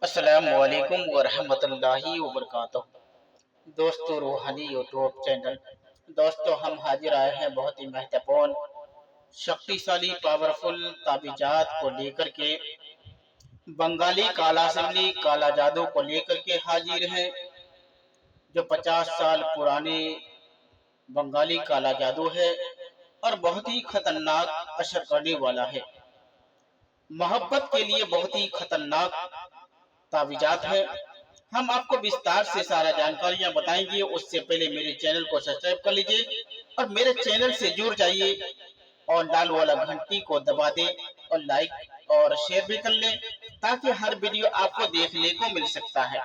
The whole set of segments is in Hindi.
अस्सलामु अलैकुम वरहमतुल्लाहि वबरकातुहू। दोस्तों, रूहानी यूट्यूब चैनल। दोस्तों, हम हाजिर आए हैं बहुत ही महत्वपूर्ण शक्तिशाली पावरफुल ताबीजात को लेकर के। बंगाली काला सिमली काला जादू को लेकर के हाजिर हैं, जो 50 साल पुराने बंगाली काला जादू है और बहुत ही खतरनाक असर करने वाला है। मोहब्बत के लिए बहुत ही खतरनाक तावीज़ात है। हम आपको विस्तार से सारा जानकारियां बताएंगे। उससे पहले मेरे चैनल को सब्सक्राइब कर लीजिए और मेरे चैनल से जुड़ जाइए और लाल वाला घंटी को दबा दें और लाइक और शेयर भी कर लें, ताकि हर वीडियो आपको देखने को मिल सकता है।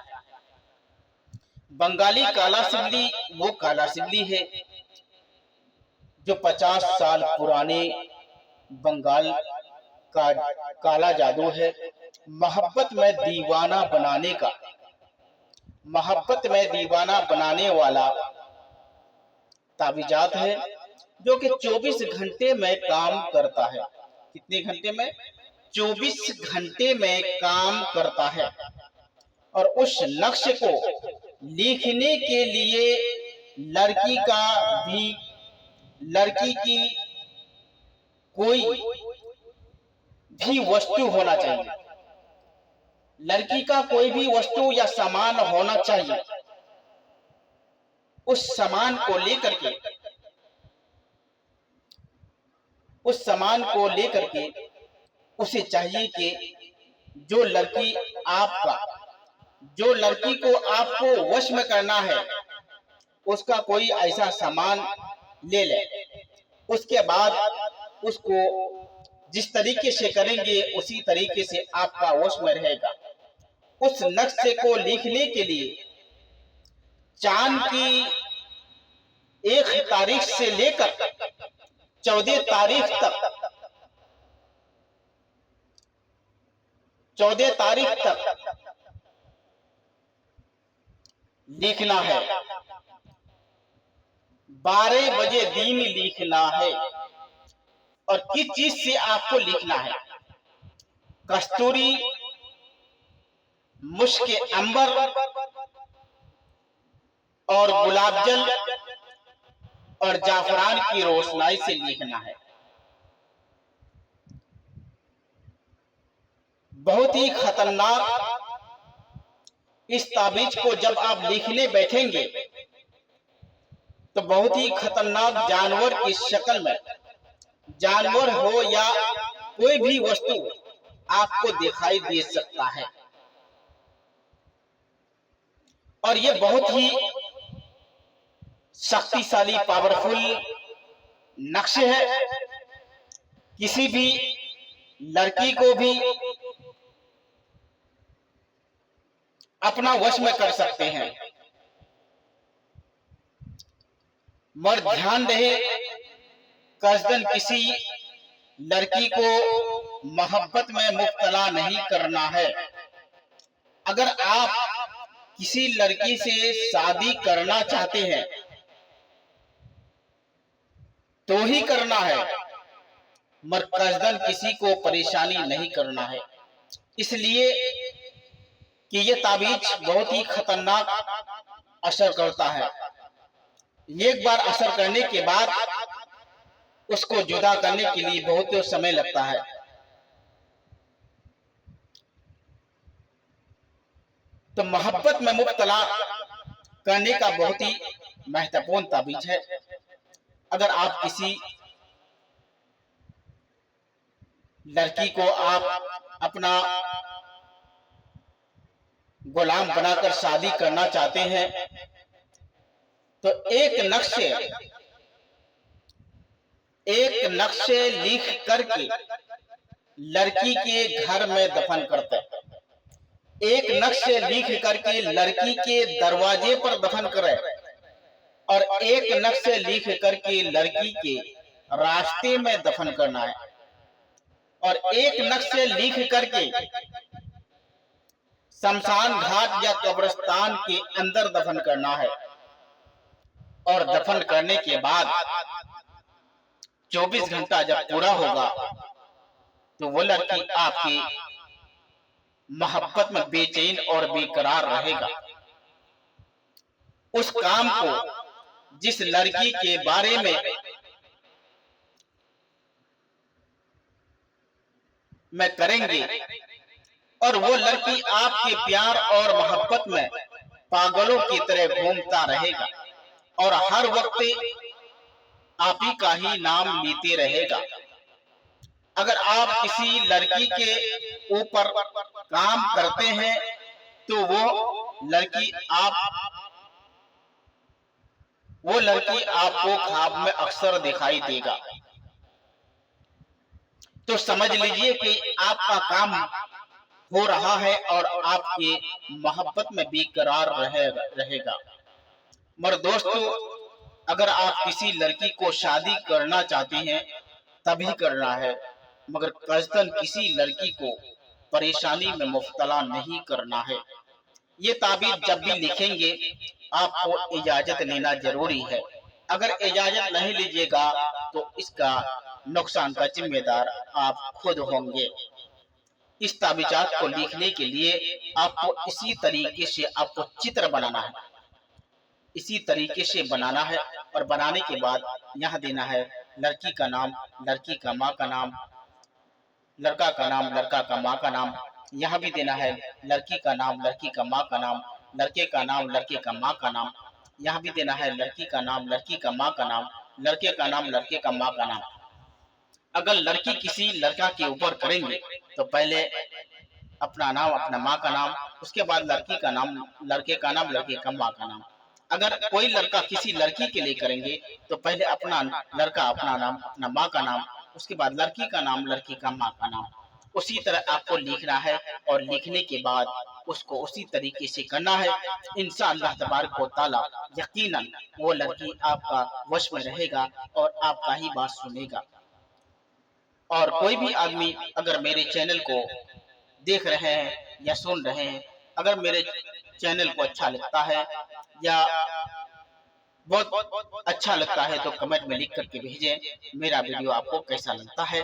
बंगाली काला सिमली वो काला सिमली है जो 50 साल पुराने बंगाल का काला जादू है। मोहब्बत में दीवाना बनाने का, मोहब्बत में दीवाना बनाने वाला ताबीजात है, जो कि 24 घंटे में काम करता है। कितने घंटे में? 24 घंटे में काम करता है। और उस नक्श को लिखने के लिए लड़की की कोई भी वस्तु होना चाहिए। लड़की का कोई भी वस्तु या सामान होना चाहिए। उस सामान को लेकर के उसे चाहिए कि जो लड़की को आपको वश में करना है, उसका कोई ऐसा सामान ले ले। उसके बाद उसको जिस तरीके से करेंगे उसी तरीके से आपका वश में रहेगा। उस नक्शे को लिखने के लिए चांद की 1 तारीख से लेकर 14 तारीख तक लिखना है। 12 बजे दिन लिखना है। और किस चीज से आपको लिखना है? कस्तूरी, मुश्क अंबर और गुलाब जल और जाफरान की रोशनाई से लिखना है। बहुत ही खतरनाक इस ताबीज को जब आप लिखने बैठेंगे तो बहुत ही खतरनाक जानवर की शक्ल में, जानवर हो या कोई भी वस्तु, आपको दिखाई दे सकता है। और ये बहुत ही शक्तिशाली पावरफुल नक्शे है। किसी भी लड़की को भी अपना वश में कर सकते हैं। मगर ध्यान रहे, कसदन किसी लड़की को मोहब्बत में मुब्तला नहीं करना है। अगर आप किसी लड़की से शादी करना चाहते हैं तो ही करना है, मगर कसदन किसी को परेशानी नहीं करना है। इसलिए कि यह ताबीज बहुत ही खतरनाक असर करता है। एक बार असर करने के बाद उसको जुदा करने के लिए बहुत समय लगता है। तो मोहब्बत में मुब्तला करने का बहुत ही महत्वपूर्ण ताबीज है। अगर आप किसी लड़की को आप अपना गुलाम बनाकर शादी करना चाहते हैं तो एक नक्शे लिख करके लड़की के घर में दफन करते हैं। एक नक्शे लिख करके लड़की के दरवाजे पर दफन करें और एक नक्शे लिख करके लड़की के रास्ते में दफन करना है। और एक नक्शे लिख करके शमशान घाट या कब्रिस्तान के अंदर दफन करना है। और दफन करने के बाद 24 घंटा जब पूरा होगा तो वो लड़की आपकी मोहब्बत में बेचैन और बेकरार रहेगा। उस काम को जिस लड़की के बारे में करेंगे और वो लड़की आपके प्यार और मोहब्बत में पागलों की तरह घूमता रहेगा और हर वक्त आप ही का ही नाम लेते रहेगा। अगर आप किसी लड़की के ऊपर काम करते हैं तो वो लड़की आपको ख्वाब में अक्सर दिखाई देगा। तो समझ लीजिए कि आपका काम हो रहा है और आपके मोहब्बत में बेकरार रहेगा। मगर दोस्तों, अगर आप किसी लड़की को शादी करना चाहते हैं तभी करना है, मगर कसदन किसी लड़की को परेशानी में मुब्तला नहीं करना है। ये ताबीज जब भी लिखेंगे आपको इजाजत लेना जरूरी है। अगर इजाजत नहीं लीजिएगा तो इसका नुकसान का जिम्मेदार आप खुद होंगे। इस ताबीजात को लिखने के लिए आपको इसी तरीके से आपको चित्र बनाना है, इसी तरीके से बनाना है और बनाने के बाद यहाँ देना है लड़की का नाम, लड़की का माँ का नाम, लड़का का नाम, लड़का का माँ का नाम। यहाँ भी देना है लड़की का नाम, लड़की का माँ का नाम, लड़के का नाम, लड़के का माँ का नाम। यहाँ भी देना है लड़की का नाम, लड़की का माँ का नाम, लड़के का नाम, लड़के का माँ का नाम। अगर लड़की किसी लड़का के ऊपर करेंगे तो पहले अपना नाम, अपना माँ का नाम, उसके बाद लड़की का नाम, लड़के का नाम, लड़के का माँ का नाम। अगर कोई लड़का किसी लड़की के लिए करेंगे तो पहले अपना लड़का, अपना नाम, अपना माँ का नाम, उसके बाद लड़की का नाम, लड़की का माँ का नाम। उसी तरह आपको लिखना है और लिखने के बाद उसको उसी तरीके से करना है। इंशाअल्लाह तबारक व तआला यकीनन वो लड़की आपका वश में रहेगा और आपका ही बात सुनेगा। और कोई भी आदमी अगर मेरे चैनल को देख रहे हैं या सुन रहे हैं, अगर मेरे चैनल को अच्छा लगता है या बहुत अच्छा लगता है तो कमेंट में लिख करके भेजें मेरा वीडियो आपको कैसा लगता है।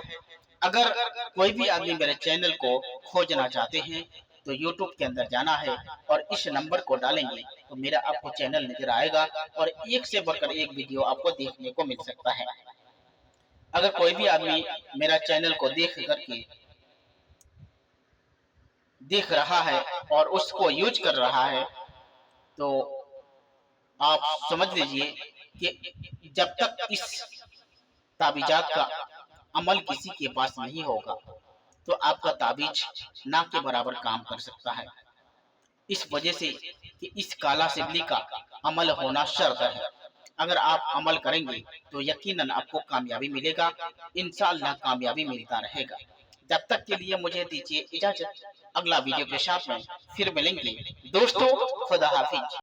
अगर कोई भी आदमी मेरे चैनल को खोजना चाहते हैं तो यूट्यूब के अंदर जाना है और इस नंबर को डालेंगे तो मेरा आपको चैनल नजर आएगा और एक से बढ़कर एक वीडियो आपको देखने को मिल सकता है। अगर कोई भी आदमी मेरा चैनल को देख रहा है और उसको यूज कर रहा है तो आप समझ लीजिए कि जब तक इस ताबीजात का अमल किसी के पास नहीं होगा तो आपका ताबीज ना के बराबर काम कर सकता है। इस वजह से कि इस काला सिगली का अमल होना शर्त है। अगर आप अमल करेंगे तो यकीनन आपको कामयाबी मिलेगा, इंशाअल्लाह कामयाबी मिलता रहेगा। जब तक के लिए मुझे दीजिए इजाजत, अगला वीडियो के साथ में फिर मिलेंगे दोस्तों। खुदा हाफिज।